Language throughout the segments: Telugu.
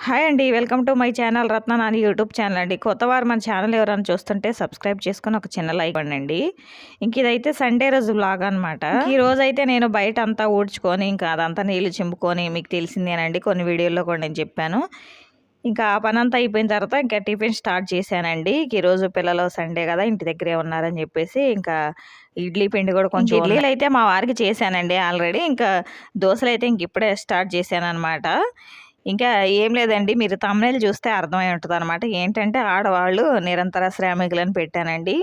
హాయ్ అండి. Welcome to my channel Ratna Nani YouTube channel అండి. కొత్తవారు మన ఛానల్ ఎవరైనా చూస్తుంటే సబ్స్క్రైబ్ చేసుకొని ఒక చిన్న లైక్ ఇవ్వండి. ఇంక ఇదైతే సండే రోజు వ్లాగ్ అనమాట. ఈ రోజైతే నేను బయట అంతా ఊడ్చుకొని ఇంకా అదంతా నీళ్లు చింపుకొని మీకు తెలిసిందేనండి, కొన్ని వీడియోల్లో కూడా నేను చెప్పాను. ఇంకా ఆ పని అంతా అయిపోయిన తర్వాత ఇంకా టిఫిన్ స్టార్ట్ చేశానండి. ఈరోజు పిల్లలు సండే కదా ఇంటి దగ్గరే ఉన్నారని చెప్పేసి ఇంకా ఇడ్లీ పిండి కూడా కొంచెం ఇడ్లీలు అయితే మా వారికి చేశానండి ఆల్రెడీ. ఇంకా దోశలు అయితే ఇంక ఇప్పుడే స్టార్ట్ చేశాను అనమాట. ఇంకా ఏం లేదండి, మీరు తమ్నెయిల్ చూస్తే అర్థమై ఉంటుంది అనమాట. ఏంటంటే ఆడవాళ్ళు నిరంతర శ్రామికులని పెట్టానండి.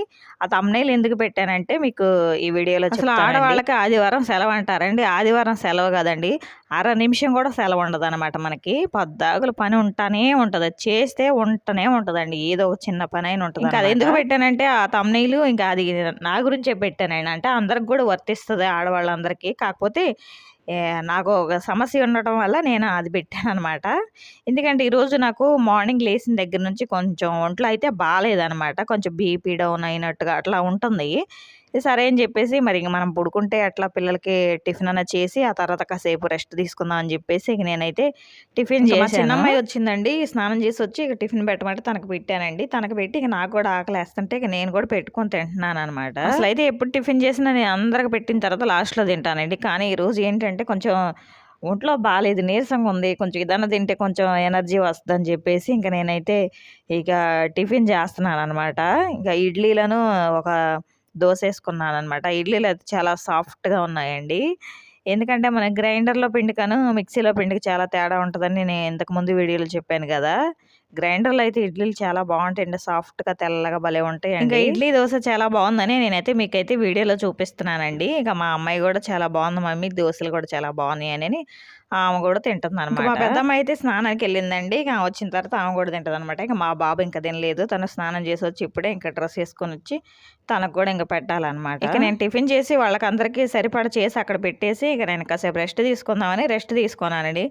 ఆ తమ్నెయిల్ ఎందుకు పెట్టానంటే మీకు ఈ వీడియోలో అసలు ఆడవాళ్ళకి ఆదివారం సెలవు అంటారండి. ఆదివారం సెలవు కదండి, అర నిమిషం కూడా సెలవు ఉండదు అనమాట. మనకి పద్దాకులు పని ఉంటానే ఉంటుంది, చేస్తే ఉంటూనే ఉంటుందండి, ఏదో ఒక చిన్న పని అయినా ఉంటుంది. ఇంకా అది ఎందుకు పెట్టానంటే ఆ తమ్నెయిల్ ఇంకా అది నా గురించే పెట్టానండి. అంటే అందరికి కూడా వర్తిస్తుంది, ఆడవాళ్ళందరికీ. కాకపోతే నాకు ఒక సమస్య ఉండటం వల్ల నేను అది పెట్టాను అనమాట. ఎందుకంటే ఈరోజు నాకు మార్నింగ్ లేచిన దగ్గర నుంచి కొంచెం ఒంట్లో అయితే బాగాలేదనమాట. కొంచెం బీపీ డౌన్ అయినట్టుగా అట్లా ఉంటుంది. సరే అని చెప్పేసి మరి ఇంక మనం పడుకుంటే అట్లా పిల్లలకి టిఫిన్ అన్న చేసి ఆ తర్వాత కాసేపు రెస్ట్ తీసుకుందాం అని చెప్పేసి ఇక నేనైతే టిఫిన్ చేసి, చిన్న అమ్మాయి వచ్చిందండి, స్నానం చేసి వచ్చి ఇక టిఫిన్ పెట్టమంటే తనకు పెట్టానండి. తనకు పెట్టి ఇక నాకు కూడా ఆకలి వేస్తుంటే ఇక నేను కూడా పెట్టుకొని తింటున్నాను అనమాట. అసలు అయితే ఎప్పుడు టిఫిన్ చేసినా నేను అందరికి పెట్టిన తర్వాత లాస్ట్లో తింటానండి. కానీ ఈరోజు ఏంటంటే కొంచెం ఒంట్లో బాగాలేదు, నీరసంగా ఉంది, కొంచెం ఏదన్నా తింటే కొంచెం ఎనర్జీ వస్తుందని చెప్పేసి ఇంకా నేనైతే ఇక టిఫిన్ చేస్తున్నాను అనమాట. ఇంకా ఇడ్లీలను ఒక దోశ వేసుకున్నాను అనమాట. ఇడ్లీలు అయితే చాలా సాఫ్ట్గా ఉన్నాయండి. ఎందుకంటే మన గ్రైండర్లో పిండికను మిక్సీలో పిండికి చాలా తేడా ఉంటుందని నేను ఇంతకుముందు వీడియోలో చెప్పాను కదా. గ్రైండర్లో అయితే ఇడ్లీలు చాలా బాగుంటాయండి, సాఫ్ట్గా తెల్లగా భలే ఉంటాయి. ఇంకా ఇడ్లీ దోశ చాలా బాగుందని నేనైతే మీకైతే వీడియోలో చూపిస్తున్నానండి. ఇక మా అమ్మాయి కూడా చాలా బాగుంది మమ్మీ, దోశలు కూడా చాలా బాగున్నాయి అని ఆమె కూడా తింటుంది అనమాట. మా పెద్దమ్మ అయితే స్నానానికి వెళ్ళిందండి. ఇక వచ్చిన తర్వాత ఆమె కూడా తింటుంది అనమాట. ఇక మా బాబు ఇంకా తినలేదు, తను స్నానం చేసి వచ్చి ఇప్పుడే ఇంకా డ్రెస్ వేసుకొని వచ్చి తనకు కూడా ఇంకా పెట్టాలన్నమాట. ఇక నేను టిఫిన్ చేసి వాళ్ళకందరికీ సరిపడా చేసి అక్కడ పెట్టేసి ఇక నేను కాసేపు రెస్ట్ తీసుకుందామని రెస్ట్ తీసుకున్నానండి.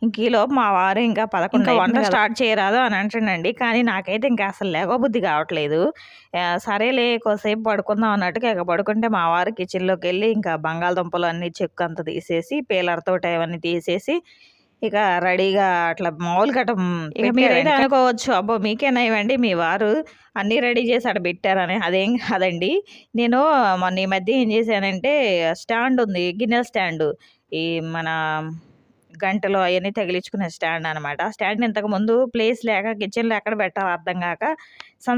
ఇంక ఈలోపు మా వారు ఇంకా 11 వంట స్టార్ట్ చేయరాదు అని అంటుండండి. కానీ నాకైతే ఇంకా అసలు లేవబుద్ధి కావట్లేదు. సరేలే కొద్దిసేపు పడుకుందాం అన్నట్టుగా ఇక పడుకుంటే మా వారు కిచెన్లోకి వెళ్ళి ఇంకా బంగాళదుంపలు అన్నీ చెక్కు అంతా తీసేసి పీలర్తో అవన్నీ తీసేసి ఇక రెడీగా అట్లా మామూలుగా అట్ట ఇక మీరైతే అనుకోవచ్చు, అబ్బో మీకేనా ఇవ్వండి మీ వారు అన్నీ రెడీ చేసి అక్కడ పెట్టారని. అదేం కాదండి, నేను మొన్న ఈ మధ్య ఏం చేశానంటే స్టాండ్ ఉంది, గిన్నెల స్టాండు, ఈ మన గంటలు అవన్నీ తగిలించుకునే స్టాండ్ అనమాట. ఆ స్టాండ్ ఇంతకుముందు ప్లేస్ లేక కిచెన్లో ఎక్కడ పెట్టాలో అర్థం కాక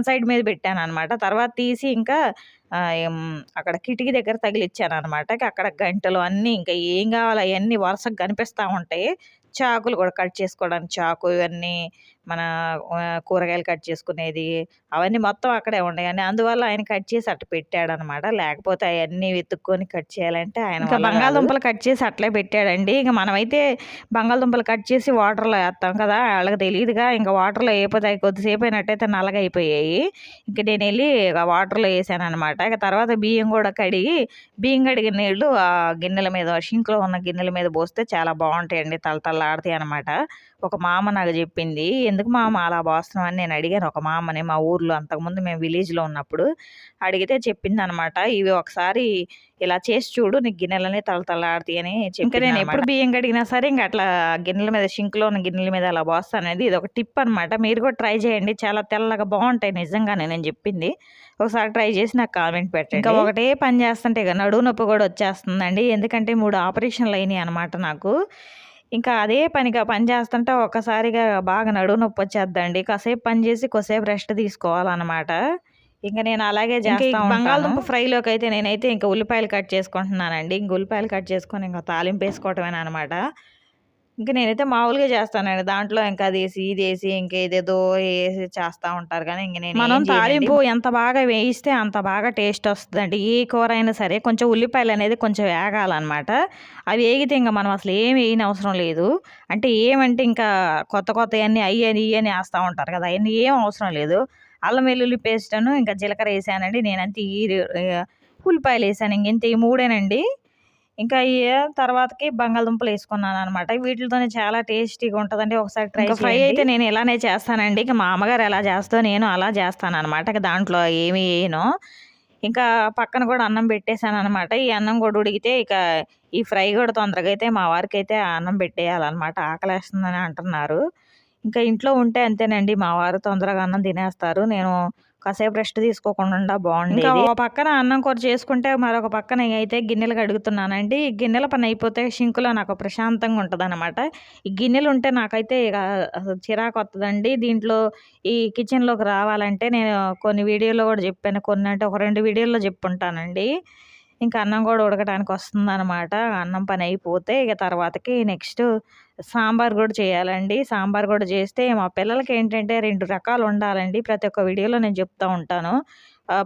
సైడ్ మీద పెట్టాను అనమాట. తర్వాత తీసి ఇంకా అక్కడ కిటికీ దగ్గర తగిలిచ్చాను అనమాట. అక్కడ గంటలు అన్నీ ఇంకా ఏం కావాలి అవన్నీ వరుసగా కనిపిస్తూ ఉంటాయి. చాకులు కూడా కట్ చేసుకోవడానికి చాకు, ఇవన్నీ మన కూరగాయలు కట్ చేసుకునేది అవన్నీ మొత్తం అక్కడే ఉన్నాయండి. అందువల్ల ఆయన కట్ చేసి అట్ట పెట్టాడనమాట. లేకపోతే అవన్నీ వెతుక్కొని కట్ చేయాలంటే ఆయన ఇంకా బంగాళదుంపలు కట్ చేసి అట్లే పెట్టాడండి. ఇక మనమైతే బంగాళదుంపలు కట్ చేసి వాటర్లో వేస్తాం కదా, వాళ్ళకి తెలియదుగా. ఇంకా వాటర్లో వేయకపోతే కొద్దిసేపు అయినట్టయితే నల్లగా అయిపోయాయి. ఇంక నేను వెళ్ళి వాటర్లో వేసాను అనమాట. ఇక తర్వాత బియ్యం కూడా కడిగి, బియ్యం కడిగిన నీళ్ళు ఆ గిన్నెల మీద, షింక్లో ఉన్న గిన్నెల మీద పోస్తే చాలా బాగుంటాయండి, తలతల్లాడతాయి అనమాట. ఒక మామ నాకు చెప్పింది, ఎందుకు మామ అలా పోస్తున్నాం అని నేను అడిగాను ఒక మామని మా ఊర్లో. అంతకుముందు మేము విలేజ్లో ఉన్నప్పుడు అడిగితే చెప్పింది అనమాట, ఇవి ఒకసారి ఇలా చేసి చూడు నీకు గిన్నెలనే తలతల్లాడతాయి అని చెప్పి. ఇంకా నేను ఎప్పుడు బియ్యం కడిగినా సరే ఇంకా అట్లా గిన్నెల మీద, షింక్లో ఉన్న గిన్నెల మీద అలా పోస్తాను అనేది ఇది ఒక టిప్ అనమాట. మీరు కూడా ట్రై చేయండి, చాలా తెల్లగా బాగుంటాయి నిజంగానే. నేను చెప్పింది ఒకసారి ట్రై చేసి నాకు కామెంట్ పెట్టండి. ఇంకా ఒకటే పని చేస్తుంటే ఇక నడువు నొప్పి కూడా వచ్చేస్తుందండి. ఎందుకంటే 3 ఆపరేషన్లు అయినాయి అనమాట నాకు. ఇంకా అదే పనిగా పని చేస్తుంటే ఒక్కసారిగా బాగా నడువు నొప్పి వచ్చేద్దండి. కాసేపు పని చేసి కొద్దిసేపు రెస్ట్ తీసుకోవాలన్నమాట. ఇంకా నేను అలాగే చేస్తాను. బంగాళదుంప ఫ్రైలోకి అయితే నేనైతే ఇంకా ఉల్లిపాయలు కట్ చేసుకుంటున్నానండి. ఇంక ఉల్లిపాయలు కట్ చేసుకొని ఇంకా తాలింపు వేసుకోవటమేనా అనమాట. ఇంకా నేనైతే మామూలుగా చేస్తానండి. దాంట్లో ఇంకా అదేసి ఇదేసి ఇంకేదేదో వేసి చేస్తూ ఉంటారు. కానీ ఇంక నేను మనం తాలింపు ఎంత బాగా వేయిస్తే అంత బాగా టేస్ట్ వస్తుందండి. ఏ కూర అయినా సరే కొంచెం ఉల్లిపాయలు అనేది కొంచెం వేగాలన్నమాట. అవి వేగితే ఇంకా మనం అసలు ఏం వేయని అవసరం లేదు. అంటే ఏమంటే ఇంకా కొత్త కొత్తవన్నీ అయ్యని ఇయ్యని వేస్తూ ఉంటారు కదా, అవన్నీ ఏం అవసరం లేదు. అల్లం వెల్లుల్లి పేస్ట్ను ఇంకా జీలకర్ర వేసానండి. నేనంతే ఉల్లిపాయలు వేసాను, ఇంత ఈ 3ఏనండి. ఇంకా ఈ తర్వాతకి బంగాళదుంపలు వేసుకున్నాను అనమాట. వీటితోనే చాలా టేస్టీగా ఉంటుందండి, ఒకసారి ట్రై. ఫ్రై అయితే నేను ఇలానే చేస్తానండి. ఇక మా అమ్మగారు ఎలా చేస్తో నేను అలా చేస్తాను అనమాట. ఇక దాంట్లో ఏమి వేయను. ఇంకా పక్కన కూడా అన్నం పెట్టేశాను అనమాట. ఈ అన్నం కూడా ఉడికితే ఇక ఈ ఫ్రై కూడా తొందరగా అయితే మా వారికి అయితే అన్నం పెట్టేయాలన్నమాట. ఆకలేస్తుందని అంటున్నారు. ఇంకా ఇంట్లో ఉంటే అంతేనండి, మా వారు తొందరగా అన్నం తినేస్తారు. నేను కాసేపు రెస్ట్ తీసుకోకుండా బాగుండేది. ఇంకా ఒక పక్కన అన్నం కూర చేసుకుంటే మరొక పక్కన అయితే గిన్నెలు కడుగుతున్నానండి. ఈ గిన్నెల పని అయిపోతే షింకులో నాకు ప్రశాంతంగా ఉంటుందన్నమాట. ఈ గిన్నెలు ఉంటే నాకైతే ఇక చిరాకు వస్తుందండి. దీంట్లో ఈ కిచెన్లోకి రావాలంటే నేను కొన్ని వీడియోలో కూడా చెప్పాను, కొన్ని అంటే ఒక 2 వీడియోల్లో చెప్పుంటానండి. ఇంకా అన్నం కూడా ఉడకడానికి వస్తుందన్నమాట. అన్నం పని అయిపోతే ఇక తర్వాతకి నెక్స్ట్ సాంబార్ కూడా చేయాలండి. సాంబార్ కూడా చేస్తే మా పిల్లలకి ఏంటంటే 2 రకాలు ఉండాలండి. ప్రతి ఒక్క వీడియోలో నేను చెప్తూ ఉంటాను.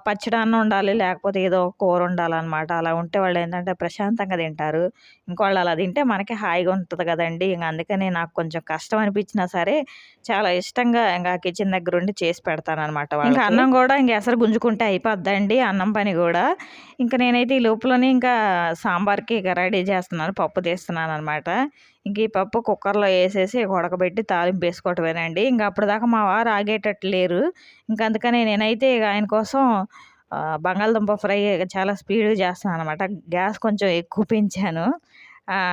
పచ్చడన్నం ఉండాలి, లేకపోతే ఏదో ఒక కూర ఉండాలన్నమాట. అలా ఉంటే వాళ్ళు ఏంటంటే ప్రశాంతంగా తింటారు. ఇంకోళ్ళు అలా తింటే మనకి హాయిగా ఉంటుంది కదండి. ఇంక అందుకని నాకు కొంచెం కష్టం అనిపించినా సరే చాలా ఇష్టంగా ఇంకా కిచెన్ దగ్గర ఉండి చేసి పెడతానన్నమాట. ఇంకా అన్నం కూడా ఇంక ఎసరు గుంజుకుంటే అయిపోద్దండి అన్నం పని కూడా. ఇంకా నేనైతే ఈ లోపలనే ఇంకా సాంబార్కి ఇక రెడీ చేస్తున్నాను, పప్పు తీస్తున్నాను అనమాట. ఇంక ఈ పప్పు కుక్కర్లో వేసేసి ఉడకబెట్టి తాలింపు వేసుకోవటమేనండి. ఇంక అప్పటిదాకా మా వారు ఆగేటట్లు లేరు. ఇంక అందుకని నేనైతే ఇక ఆయన కోసం బంగాళదుంప ఫ్రై చాలా స్పీడ్గా చేస్తాను అనమాట. గ్యాస్ కొంచెం ఎక్కువ పెంచాను.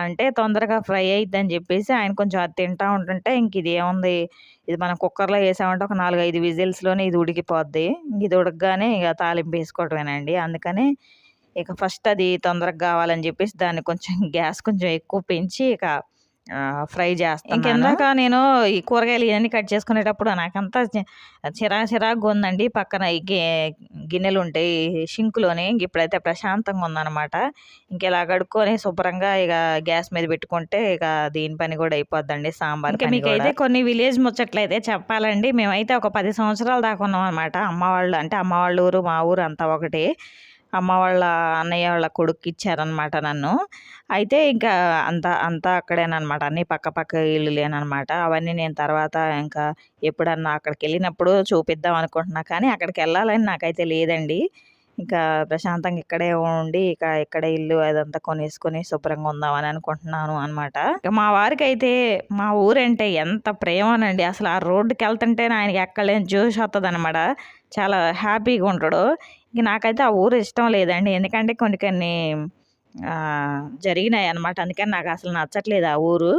అంటే తొందరగా ఫ్రై అయిద్దని చెప్పేసి ఆయన కొంచెం అది తింటా ఉంటుంటే ఇంక ఇది ఏముంది, ఇది మనం కుక్కర్లో వేసామంటే ఒక 4-5 విజిల్స్లోనే ఇది ఉడికిపోద్ది. ఇది ఉడకగానే ఇక తాలింపు వేసుకోవటమేనండి. అందుకని ఇక ఫస్ట్ అది తొందరగా కావాలని చెప్పేసి దాన్ని కొంచెం గ్యాస్ కొంచెం ఎక్కువ పెంచి ఇక ఫ్రై చేస్తాను. ఇంకెందాక నేను ఈ కూరగాయలు ఇవన్నీ కట్ చేసుకునేటప్పుడు నాకంతా చిరాకుగా ఉందండి. పక్కన ఈ గిన్నెలు ఉంటాయి షింకులోని. ఇప్పుడైతే ప్రశాంతంగా ఉందన్నమాట. ఇంకెలా కడుక్కొని శుభ్రంగా ఇక గ్యాస్ మీద పెట్టుకుంటే ఇక దీని పని కూడా అయిపోద్దండి, సాంబార్. ఇంకా మీకైతే కొన్ని విలేజ్ ముచ్చట్లయితే చెప్పాలండి. మేమైతే ఒక 10 సంవత్సరాల దాకా ఉన్నాం అనమాట. అమ్మ వాళ్ళ ఊరు మా ఊరు అంతా ఒకటి. అమ్మ వాళ్ళ అన్నయ్య వాళ్ళ కొడుక్కి ఇచ్చారనమాట నన్ను. అయితే ఇంకా అంతా అక్కడేనమాట, అన్నీ పక్క ఇల్లులేనమాట. అవన్నీ నేను తర్వాత ఇంకా ఎప్పుడన్నా అక్కడికి వెళ్ళినప్పుడు చూపిద్దాం అనుకుంటున్నా, కానీ అక్కడికి వెళ్ళాలని నాకైతే లేదండి. ఇంకా ప్రశాంతంగా ఇక్కడే ఉండి ఇక ఇక్కడే ఇల్లు అదంతా కొనేసుకొని శుభ్రంగా ఉందామని అనుకుంటున్నాను అనమాట. ఇక మా వారికైతే మా ఊరంటే ఎంత ప్రేమనండి. అసలు ఆ రోడ్డుకి వెళ్తుంటేనే ఆయనకి ఎక్కడలేని జోష్ వస్తుంది అనమాట. చాలా హ్యాపీగా ఉంటాడు. ఇంక నాకైతే ఆ ఊరు ఇష్టం లేదండి. ఎందుకంటే కొన్ని జరిగినాయి అనమాట. అందుకని నాకు అసలు నచ్చట్లేదు ఆ ఊరు.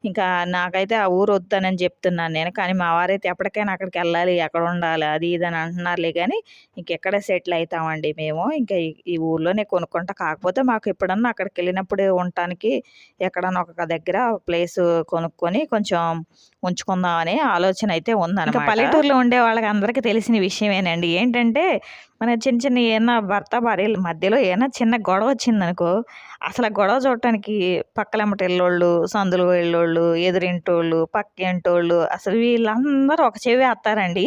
ఇంకా నాకైతే ఆ ఊరు వద్దనని చెప్తున్నాను నేను. కానీ మా వారైతే ఎప్పటికైనా అక్కడికి వెళ్ళాలి, అక్కడ ఉండాలి, అది ఇది అని అంటున్నారులే. కానీ ఇంకెక్కడే సెటిల్ అవుతామండి మేము. ఇంకా ఈ ఊర్లోనే కొనుక్కుంటా. కాకపోతే మాకు ఎప్పుడన్నా అక్కడికి వెళ్ళినప్పుడు ఉండటానికి ఎక్కడన్నా ఒక దగ్గర ప్లేస్ కొనుక్కొని కొంచెం ఉంచుకుందామనే ఆలోచన అయితే ఉందన్నమాట. పల్లెటూరులో ఉండే వాళ్ళకి అందరికీ తెలిసిన విషయమేనండి. ఏంటంటే మన చిన్న ఏమన్నా భర్త భార్యల మధ్యలో ఏమైనా చిన్న గొడవ వచ్చిందనుకో, అసలు ఆ గొడవ చూడటానికి పక్కలెమ్మట వెళ్ళోళ్ళు, సందులు వెళ్ళోళ్ళు, ఎదురింటోళ్ళు, పక్కింటోళ్ళు, అసలు వీళ్ళందరూ ఒక చెవి వేస్తారండి.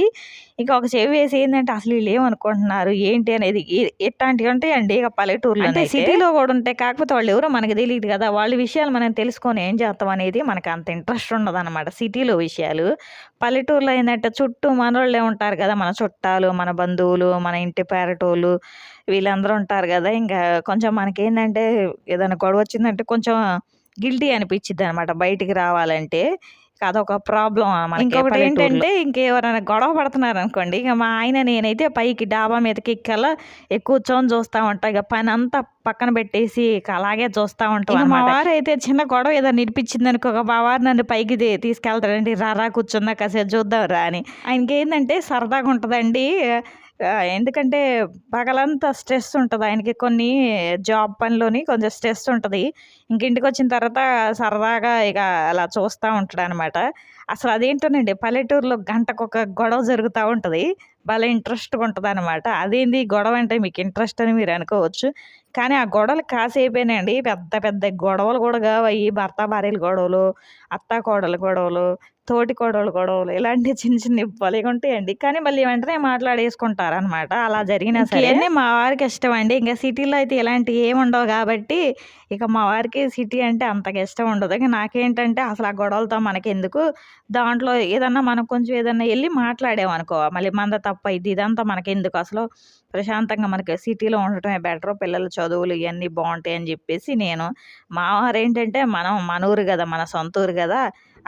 ఇక ఒక చెవి వేసి ఏంటంటే అసలు వీళ్ళు ఏమనుకుంటున్నారు ఏంటి అనేది ఇట్లాంటివి ఉంటాయండి ఇక పల్లెటూరులో. అంటే సిటీలో కూడా ఉంటాయి, కాకపోతే వాళ్ళు ఎవరో మనకు తెలియదు కదా. వాళ్ళ విషయాలు మనం తెలుసుకొని ఏం చేస్తాం అనేది మనకు అంత ఇంట్రెస్ట్ ఉండదు అనమాట సిటీలో విషయాలు. పల్లెటూరులో ఏంటంటే చుట్టూ మనోళ్ళే ఉంటారు కదా, మన చుట్టాలు, మన బంధువులు, మన ఇంటి పేరటోళ్ళు, వీళ్ళందరూ ఉంటారు కదా. ఇంకా కొంచెం మనకేంటంటే ఏదైనా గొడవ వచ్చిందంటే కొంచెం గిల్టీ అనిపించిద్ది అనమాట బయటికి రావాలంటే. అదొక ప్రాబ్లం. ఇంకొకటి ఏంటంటే ఇంకెవరైనా గొడవ పడుతున్నారు అనుకోండి, ఇక మా ఆయన నేనైతే పైకి డాబా మీదకి ఎక్కాలా కూర్చొని చూస్తూ ఉంటాం. ఇక పని అంతా పక్కన పెట్టేసి ఇక అలాగే చూస్తూ ఉంటాం. మా వారు అయితే చిన్న గొడవ ఏదో నిలిపించింది అనుకో, మా వారు నన్ను పైకి తీసుకెళ్తాడండి. రా కూర్చుందా కాసేపు చూద్దాం రా అని. ఆయనకి ఏంటంటే సరదాగా ఉంటుందండి. ఎందుకంటే పగలంతా స్ట్రెస్ ఉంటుంది ఆయనకి. కొన్ని జాబ్ పనిలోని కొంచెం స్ట్రెస్ ఉంటుంది. ఇంటికి వచ్చిన తర్వాత సరదాగా ఇక అలా చూస్తూ ఉంటాడు అనమాట. అసలు అదేంటోనండి పల్లెటూరులో గంటకొక గొడవ జరుగుతూ ఉంటుంది. భలే ఇంట్రెస్ట్గా ఉంటుంది అనమాట. అదేంది గొడవ అంటే మీకు ఇంట్రెస్ట్ అని మీరు అనుకోవచ్చు, కానీ ఆ గొడవలు కాసేపేనండి. పెద్ద పెద్ద గొడవలు కూడా కావయి. భర్త భార్యల గొడవలు, అత్త కోడల గొడవలు, తోటి కోడలు గొడవలు, ఇలాంటి చిన్న భలేగా ఉంటాయండి. కానీ మళ్ళీ వెంటనే మాట్లాడేసుకుంటారనమాట. అలా జరిగినా సరే మా వారికి ఇష్టం అండి. ఇంకా సిటీలో అయితే ఇలాంటివి ఏమి ఉండవు కాబట్టి ఇక మా వారికి సిటీ అంటే అంతగా ఇష్టం ఉండదు. ఇక నాకేంటంటే అసలు ఆ గొడవలతో మనకెందుకు, దాంట్లో ఏదన్నా మనం కొంచెం ఏదన్నా వెళ్ళి మాట్లాడామనుకో మళ్ళీ మనది తప్పు అయింది, ఇదంతా మనకెందుకు, అసలు ప్రశాంతంగా మనకి సిటీలో ఉండటమే బెటరు, పిల్లల చదువులు ఇవన్నీ బాగుంటాయి అని చెప్పేసి నేను. మా వారు ఏంటంటే మన ఊరు కదా, మన సొంత ఊరు కదా,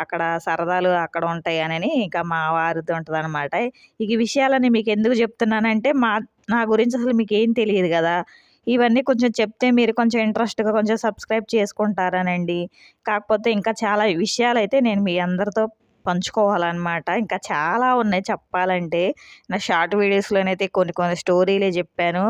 అక్కడ సరదాలు అక్కడ ఉంటాయి అని ఇంకా మా వారితో ఉంటుంది అనమాట. ఇక ఈ విషయాలని మీకు ఎందుకు చెప్తున్నానంటే నా గురించి అసలు మీకు ఏం తెలియదు కదా. ఇవన్నీ కొంచెం చెప్తే మీరు కొంచెం ఇంట్రెస్ట్గా కొంచెం సబ్స్క్రైబ్ చేసుకుంటారనండి. కాకపోతే ఇంకా చాలా విషయాలైతే నేను మీ అందరితో పంచుకోవాలన్నమాట. ఇంకా చాలా ఉన్నాయి చెప్పాలంటే. నా షార్ట్ వీడియోస్‌లోనైతే కొన్ని కొన్ని స్టోరీలే చెప్పాను.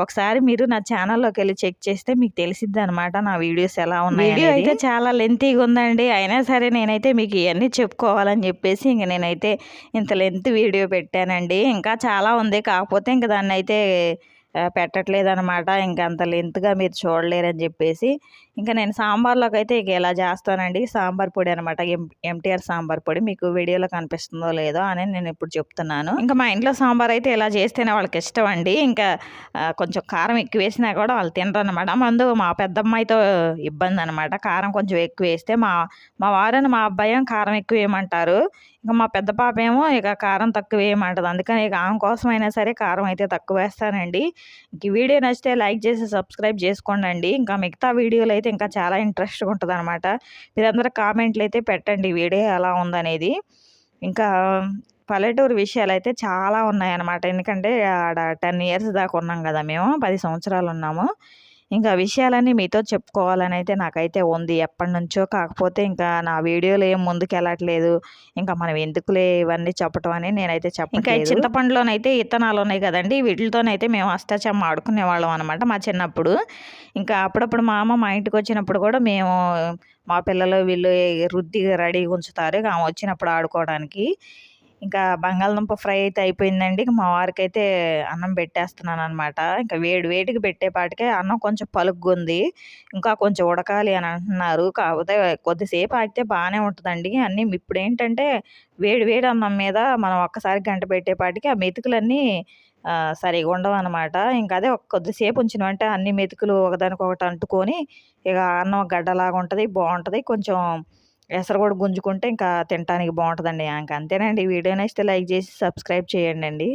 ఒకసారి మీరు నా ఛానల్‌లోకెళ్ళి చెక్ చేస్తే మీకు తెలిసిద్దనమాట నా వీడియోస్ ఎలా ఉన్నాయనేది. వీడియో అయితే చాలా లెంతీగా ఉందండి. అయినా సరే నేనైతే మీకు ఇయన్నీ చెప్పుకోవాలని చెప్పేసి ఇంక నేనైతే ఇంత లెంత్ వీడియో పెట్టానండి. ఇంకా చాలా ఉంది. కాకపోతే ఇంక దాన్నైతే పెట్టట్లేదనమాట. ఇంక అంత లెంత్‌గా మీరు చూడలేరని చెప్పేసి. ఇంకా నేను సాంబార్‌లోకైతే ఇక ఇలా చేస్తానండి. సాంబార్ పొడి అనమాట. ఎంటీఆర్ సాంబార్ పొడి. మీకు వీడియోలో కనిపిస్తుందో లేదో అని నేను ఇప్పుడు చెప్తున్నాను. ఇంకా మా ఇంట్లో సాంబార్ అయితే ఇలా చేస్తేనే వాళ్ళకి ఇష్టం అండి. ఇంకా కొంచెం కారం ఎక్కువేసినా కూడా వాళ్ళు తినరనమాట. ముందు మా పెద్దమ్మాయితో ఇబ్బందనమాట. కారం కొంచెం ఎక్కువేస్తే మా మా వారును మా అబ్బాయేమో కారం ఎక్కువేయమంటారు. ఇంక మా పెద్ద పాపేమో ఇక కారం తక్కువేయమంటది. అందుకని ఇక ఆమె కోసమైనా సరే కారం అయితే తక్కువేస్తానండి. ఇంక ఈ వీడియో నచ్చితే లైక్ చేసి సబ్స్క్రైబ్ చేసుకోండండి. ఇంకా మిగతా వీడియోలు అయితే ఇంకా చాలా ఇంట్రెస్ట్‌గా ఉంటదనమాట. మీరందరూ కామెంట్లు అయితే పెట్టండి వీడియో ఎలా ఉందనేది. ఇంకా పల్లెటూరు విషయాలైతే చాలా ఉన్నాయన్నమాట. ఎందుకంటే ఆడ 10 ఇయర్స్ దాకా ఉన్నాం గదా మేము. 10 సంవత్సరాలున్నాము. ఇంకా ఆ విషయాలన్నీ మీతో చెప్పుకోవాలని అయితే నాకైతే ఉంది ఎప్పటినుంచో. కాకపోతే ఇంకా నా వీడియోలు ఏం ముందుకెళ్ళట్లేదు. ఇంకా మనం ఎందుకులే ఇవన్నీ చెప్పటం అని నేనైతే చెప్పట్లేదు. ఇంకా ఈ చింతపండులోనైతే ఇత్తనాలు ఉన్నాయి కదండీ! వీటిలతోనైతే మేము అష్టాచెమ్మ ఆడుకునేవాళ్ళం అనమాట మా చిన్నప్పుడు. ఇంకా అప్పుడప్పుడు మా అమ్మ మా ఇంటికి వచ్చినప్పుడు కూడా మేము మా పిల్లలు వీళ్ళు రుద్ది రెడీగా ఉంచుతారు. ఇక ఆమె వచ్చినప్పుడు ఆడుకోవడానికి. ఇంకా బంగాళదుంప ఫ్రై అయితే అయిపోయిందండి. ఇక మా వారికైతే అన్నం పెట్టేస్తున్నాననమాట. ఇంకా వేడి వేడికి పెట్టేపాటికే అన్నం కొంచెం పలుగ్గుంది. ఇంకా కొంచెం ఉడకాలి అని అంటున్నారు. కాకపోతే కొద్దిసేపు ఆగితే బాగానే ఉంటదండి. అన్నీ ఇప్పుడేంటంటే వేడి వేడి అన్నం మీద మనం ఒక్కసారి గంట పెట్టేపాటికి ఆ మెతుకులన్నీ సరిగ్గా ఉండవనమాట. ఇంక అదే కొద్దిసేపు ఉంచినామంటే అన్ని మెతుకులు ఒకదానికొకటి అంటుకొని ఇక అన్నం గడ్డలాగా ఉంటది. బావుంటది. కొంచెం ఎసరు కూడా గుంజుకుంటే ఇంకా తినటానికి బావుంటదండి. ఇంక అంతేనండి. వీడియో నచ్చితే లైక్ చేసి సబ్స్క్రైబ్ చేయండండి.